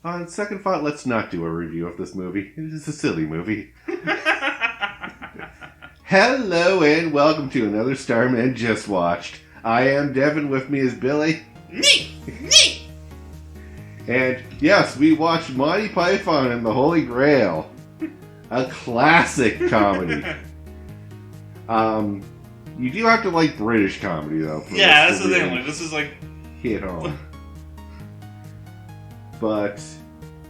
On second thought, let's not do a review of this movie. It is a silly movie. Hello and welcome to another Starmen Just Watched. I am Devin, with me is Billy. Me! And yes, we watched Monty Python and the Holy Grail. A classic comedy. You do have to like British comedy though. Yeah, that's the thing. Like, this is like hit home. But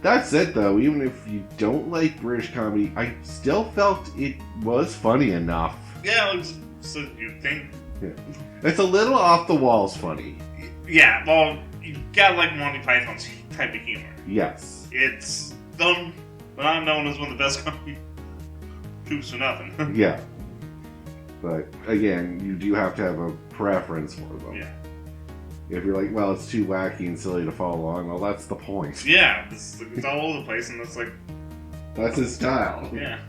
that said, though, even if you don't like British comedy, I still felt it was funny enough. Yeah, so you think? Yeah. It's a little off the walls funny. Yeah, well, you gotta like Monty Python's type of humor. Yes. It's not known as one of the best comedy troops for nothing. Yeah. But again, you do have to have a preference for them. Yeah. If you're like, well, it's too wacky and silly to follow along, well, that's the point. Yeah, it's all over the place, and it's like... That's his style. Yeah.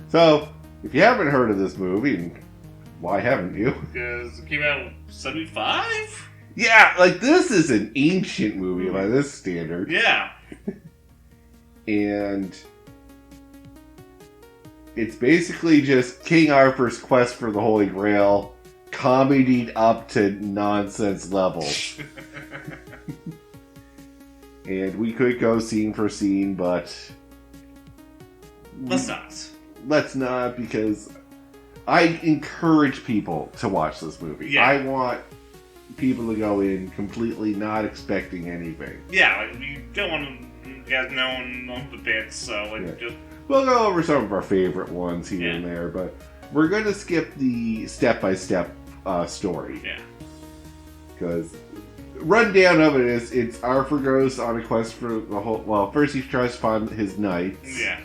So, if you haven't heard of this movie, and why haven't you? Because it came out in 75? Yeah, like, this is an ancient movie by this standard. Yeah. And it's basically just King Arthur's quest for the Holy Grail comedied up to nonsense levels. And we could go scene for scene, but let's not, because I encourage people to watch this movie. Yeah. I want people to go in completely not expecting anything. Yeah, like, you don't want to get known the bits, so just... We'll go over some of our favorite ones here and there, but we're going to skip the step-by-step story. Yeah. Because rundown of it is, it's Arthur goes on a quest for the whole... Well, first he tries to find his knights. Yeah.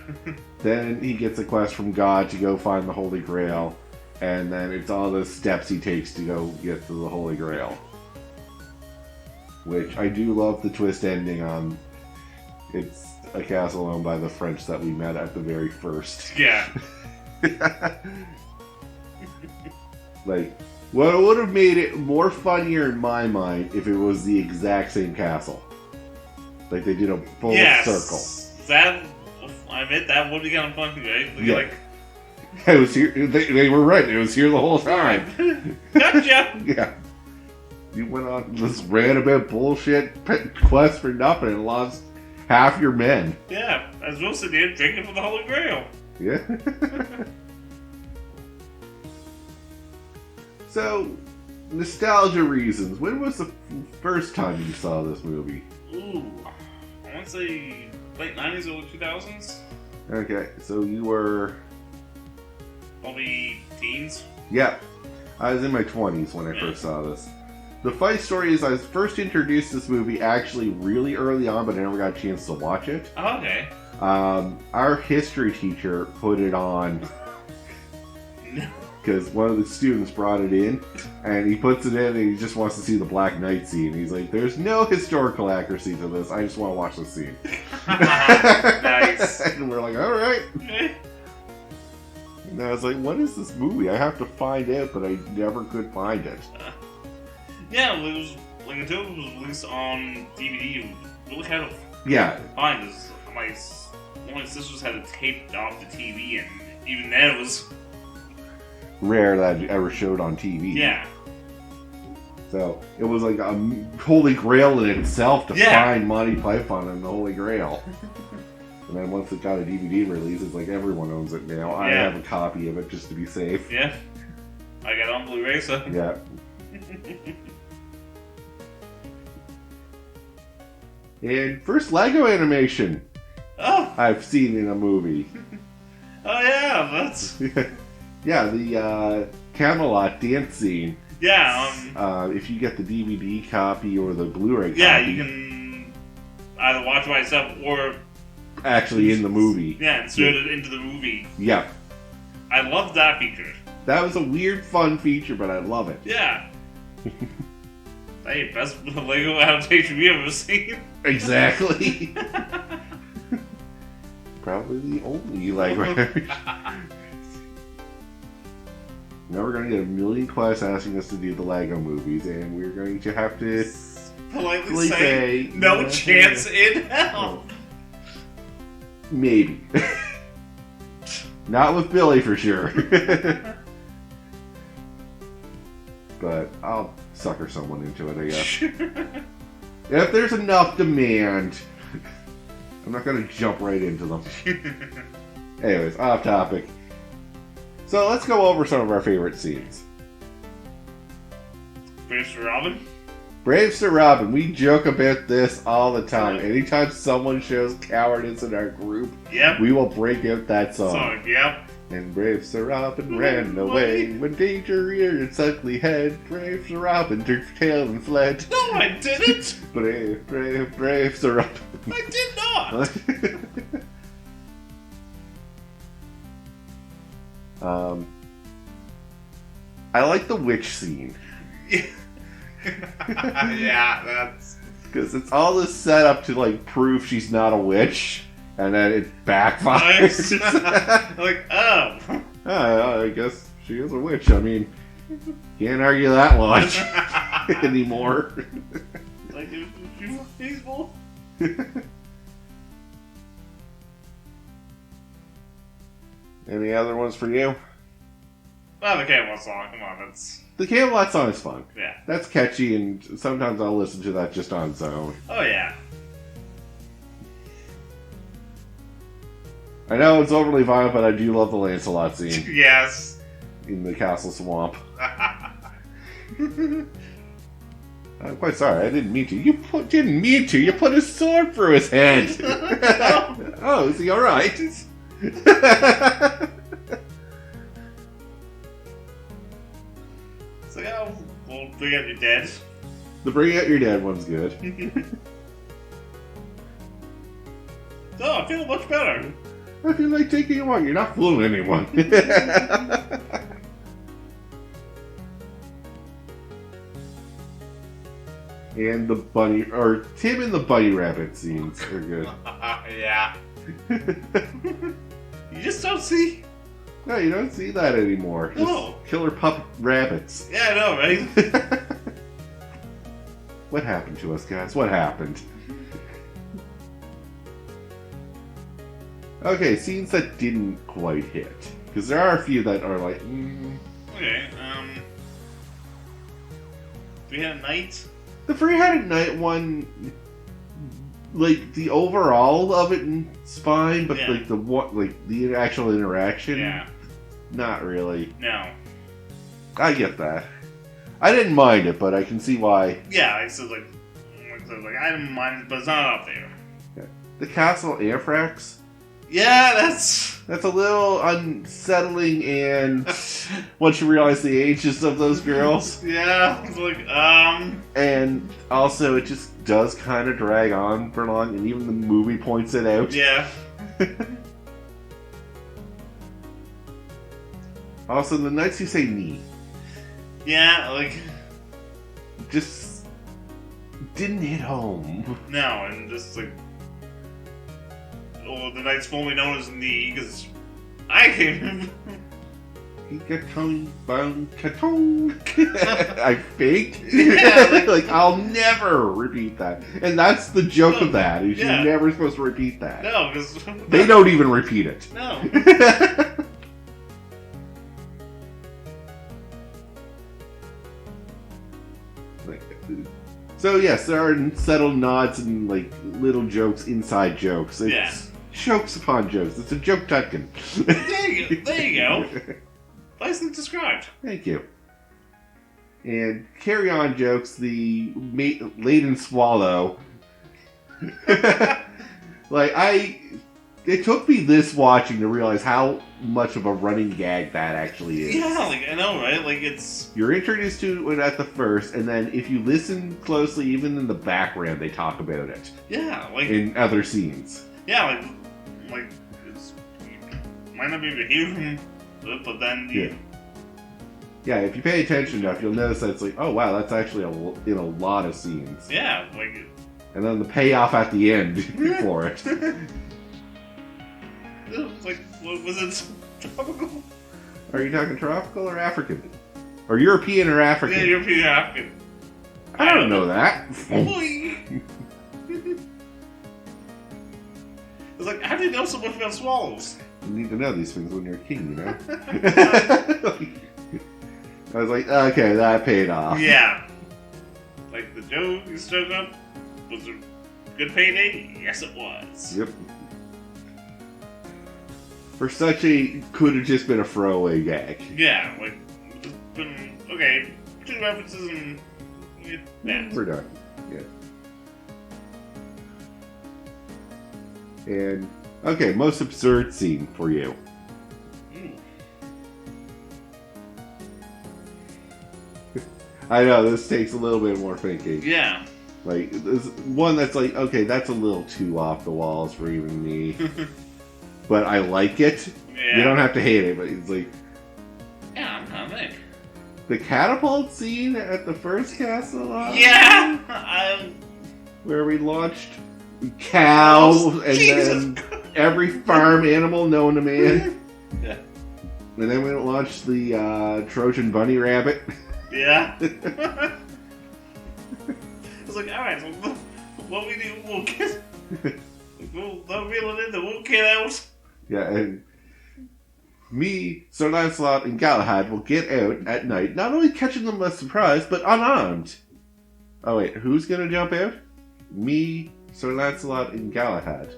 Then he gets a quest from God to go find the Holy Grail. And then it's all the steps he takes to go get to the Holy Grail. Which I do love the twist ending on. It's a castle owned by the French that we met at the very first. Yeah. Like, what would have made it more funnier in my mind if it was the exact same castle. Like, they did a full circle. That, I admit, that would be kind of funny, right? Like, yeah. It was here. They were right. It was here the whole time. Gotcha! Yeah. You went on this random bullshit quest for nothing and lost half your men. Yeah, as well sit there drinking for the Holy Grail. Yeah. So, nostalgia reasons. When was the first time you saw this movie? Ooh, I want to say late 90s, early 2000s. Okay, so you were... Probably teens? Yeah. I was in my 20s when I first saw this. The funny story is I was first introduced to this movie actually really early on, but I never got a chance to watch it. Oh, okay. Our history teacher put it on because one of the students brought it in, and he puts it in and he just wants to see the Black Knight scene. He's like, there's no historical accuracy to this, I just want to watch the scene. Nice. And we're like, alright. And I was like, what is this movie? I have to find it, but I never could find it. Yeah, it was, like, until it was released on DVD, it was really kind of fine, because one of my sisters had it taped off the TV, and even then it was... rare that it ever showed on TV. Yeah. So, it was like a Holy Grail in itself to find Monty Python and the Holy Grail. And then once it got a DVD release, it's like everyone owns it now. I have a copy of it just to be safe. Yeah. I got it on Blu-ray, so... Yeah. And first Lego animation I've seen in a movie. Oh yeah, that's... Yeah, the Camelot dance scene. Yeah. If you get the DVD copy or the Blu-ray copy. Yeah, you can either watch it by yourself or... actually in the movie. Yeah, insert it into the movie. Yeah. I love that feature. That was a weird, fun feature, but I love it. Yeah. Hey, best Lego adaptation we've ever seen. Exactly. Probably the only Lego adaptation. Now we're going to get a million quests asking us to do the Lego movies, and we're going to have to politely say, no chance in hell. Maybe. Not with Billy for sure. But I'll sucker someone into it, I guess. If there's enough demand, I'm not going to jump right into them. Anyways, off topic. So let's go over some of our favorite scenes. Brave Sir Robin? Brave Sir Robin. We joke about this all the time. Anytime someone shows cowardice in our group, we will break out that song. And Brave Sir Robin ran away when danger reared its ugly head. Brave Sir Robin turned tail and fled. No, I didn't! Brave Sir Robin. I did not! I like the witch scene. Yeah, that's... Because it's all this setup to, like, prove she's not a witch. And then it backfires. Like, oh. I guess she is a witch. I mean, can't argue that logic anymore. Like, she's peaceful. Any other ones for you? Oh, the Camelot song. Come on, that's... The Camelot song is fun. Yeah. That's catchy, and sometimes I'll listen to that just on its own. Oh, yeah. I know it's overly violent, but I do love the Lancelot scene. Yes. In the castle swamp. I'm quite sorry, I didn't mean to. You didn't mean to. You put a sword through his head. Oh, is he alright? It's like, oh, we'll bring out your dead. The bring out your dead one's good. Oh, I feel much better. I feel like taking a walk. You're not fooling anyone. And the bunny, or Tim and the bunny rabbit scenes are good. Yeah. You just don't see. No, you don't see that anymore. No. Just killer puppet rabbits. Yeah, I know, right? What happened to us, guys? What happened? Okay, scenes that didn't quite hit. Because there are a few that are like, Okay, we had a night? The Free-Headed Knight one, like, the overall of it is fine, but like the actual interaction, not really. No. I get that. I didn't mind it, but I can see why. Yeah, I said I didn't mind it, but it's not up there. Okay. The Castle Anthrax. Yeah, that's a little unsettling, and once you realize the ages of those girls. Yeah, it's like, And also, it just does kind of drag on for long, and even the movie points it out. Yeah. Also, the Knights Who Say Knee. Yeah, like... Just didn't hit home. No, and just like... Oh, the knight's formerly known as Knee, because I can't I think. Yeah, like, I'll never repeat that. And that's the joke of that, is you're never supposed to repeat that. No, because... They don't even repeat it. No. So yes, there are subtle nods and like little jokes, inside jokes. It's jokes upon jokes. It's a joke Tutkin. There you go. Nicely described. Thank you. And carry on jokes, the laden swallow. It took me this watching to realize how much of a running gag that actually is. Yeah, like, I know, right? Like, it's... You're introduced to it at the first, and then if you listen closely, even in the background, they talk about it. Yeah, like... In other scenes. Yeah, like it's... You might not be able to hear from it, but then you... Yeah, if you pay attention enough, you'll notice that it's like, oh wow, that's actually in a lot of scenes. Yeah, like... And then the payoff at the end for it. Like, was it tropical? Are you talking tropical or African? Or European or African? Yeah, European or African. I don't know that. It's like, how do you know so much about swallows? You need to know these things when you're a king, you know? I was like, okay, that paid off. Yeah. Like, the joke you struck up was a good payday? Yes, it was. Yep. For such a, could have just been a throwaway gag. Yeah, like, it's been, okay, 2 references and, yeah. We're done. Yeah. And, okay, most absurd scene for you. I know, this takes a little bit more thinking. Yeah. Like, there's one that's like, okay, that's a little too off the walls for even me. But I like it. Yeah. You don't have to hate it, but it's like... Yeah, I'm trying to think. The catapult scene at the first castle? Yeah! Where we launched cows and Jesus. then every farm animal known to man. Yeah. And then we launched the Trojan bunny rabbit. Yeah. It's like, alright, so what we do, we'll get... They'll reel it in, then we'll get out. Yeah, and me, Sir Lancelot, and Galahad will get out at night, not only catching them by surprise, but unarmed. Oh wait, who's gonna jump out? Me, Sir Lancelot, and Galahad.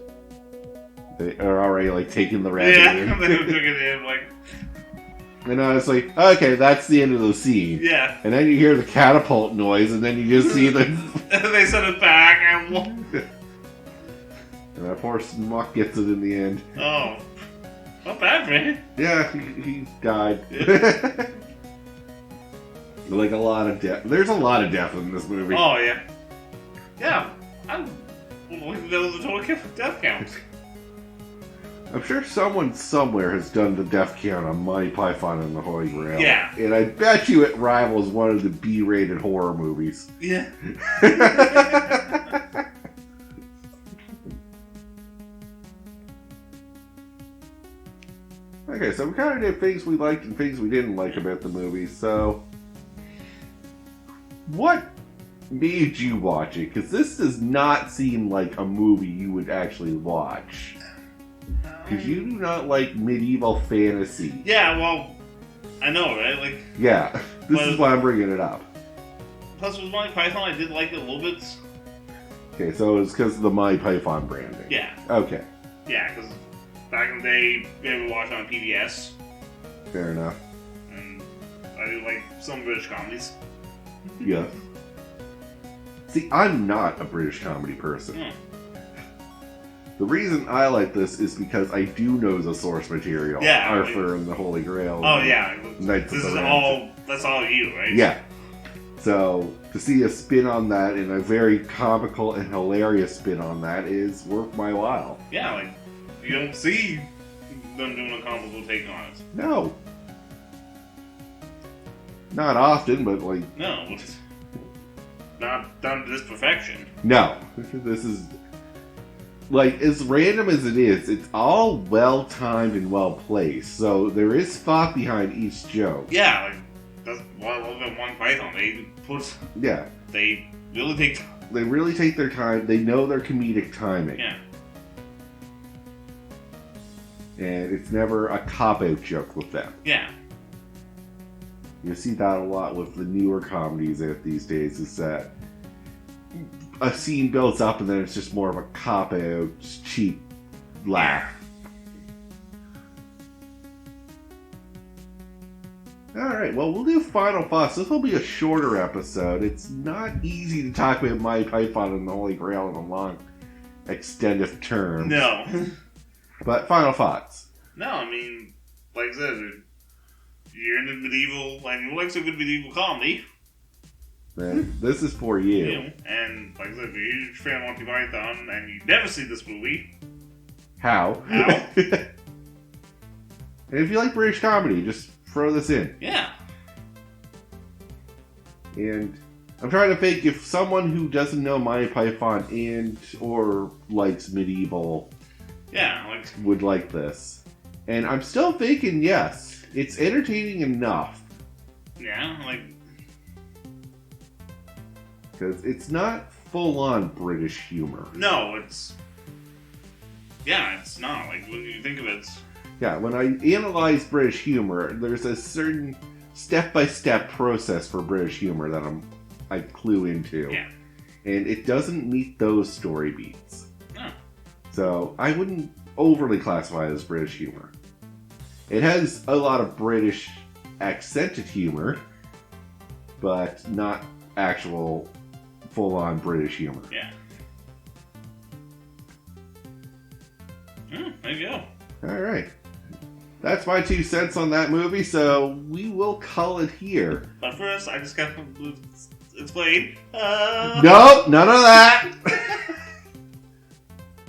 They are already, like, taking the rabbit in. Yeah, they were taking it in, like... And I was like, okay, that's the end of the scene. Yeah. And then you hear the catapult noise, and then you just see the... And they send it back, and... And that poor Smuck gets it in the end. Oh. Not bad, man. Yeah, he died. Like a lot of death. There's a lot of death in this movie. Oh, yeah. Yeah. I'm looking at the total death count. I'm sure someone somewhere has done the death count on Monty Python and the Holy Grail. Yeah. And I bet you it rivals one of the B-rated horror movies. Yeah. Okay, so we kind of did things we liked and things we didn't like about the movie, so... What made you watch it? Because this does not seem like a movie you would actually watch. Because you do not like medieval fantasy. Yeah, well, I know, right? Like, yeah, this is why I'm bringing it up. Plus, with Monty Python, I did like it a little bit. Okay, so it's because of the Monty Python branding. Yeah. Okay. Yeah, because back in the day, we would watch it on PBS. Fair enough. And I do like some British comedies. Yeah. See, I'm not a British comedy person. Hmm. The reason I like this is because I do know the source material. Yeah. Arthur and the Holy Grail. Oh, yeah. Knights this of the is Round all, that's all you, right? Yeah. So, to see a spin on that, and a very comical and hilarious spin on that, is worth my while. Yeah, like, you don't see them doing a comical take on it. No. Not often, but like... No, it's not done to this perfection. No. This is... Like, as random as it is, it's all well-timed and well-placed. So, there is thought behind each joke. Yeah, like, that's why I love that Monty Python. They put... Yeah. They really take... They really take their time. They know their comedic timing. Yeah. And it's never a cop-out joke with them. Yeah. You see that a lot with the newer comedies out these days, is that a scene builds up and then it's just more of a cop-out, cheap laugh. Alright, well, we'll do final thoughts. This will be a shorter episode. It's not easy to talk about Monty Python and the Holy Grail in a long, extended term. No. But final thoughts. No, I mean, like I said, you're into medieval, and you like some good medieval comedy. Man, this is for you. And like I said, if you're a huge fan of Monty Python, and you never see this movie... How? And if you like British comedy, just throw this in. Yeah. And I'm trying to think if someone who doesn't know Monty Python and or likes medieval would like this. And I'm still thinking yes. It's entertaining enough. Yeah, like... Because it's not full-on British humor. No, it's... Yeah, it's not. Like, when you think of it... Yeah, when I analyze British humor, there's a certain step-by-step process for British humor that I clue into. Yeah. And it doesn't meet those story beats. No. So, I wouldn't overly classify it as British humor. It has a lot of British accented humor, but not actual full-on British humor. Yeah. There you go. Alright. That's my 2 cents on that movie, so we will call it here. But first, I just got to explain. Nope, none of that!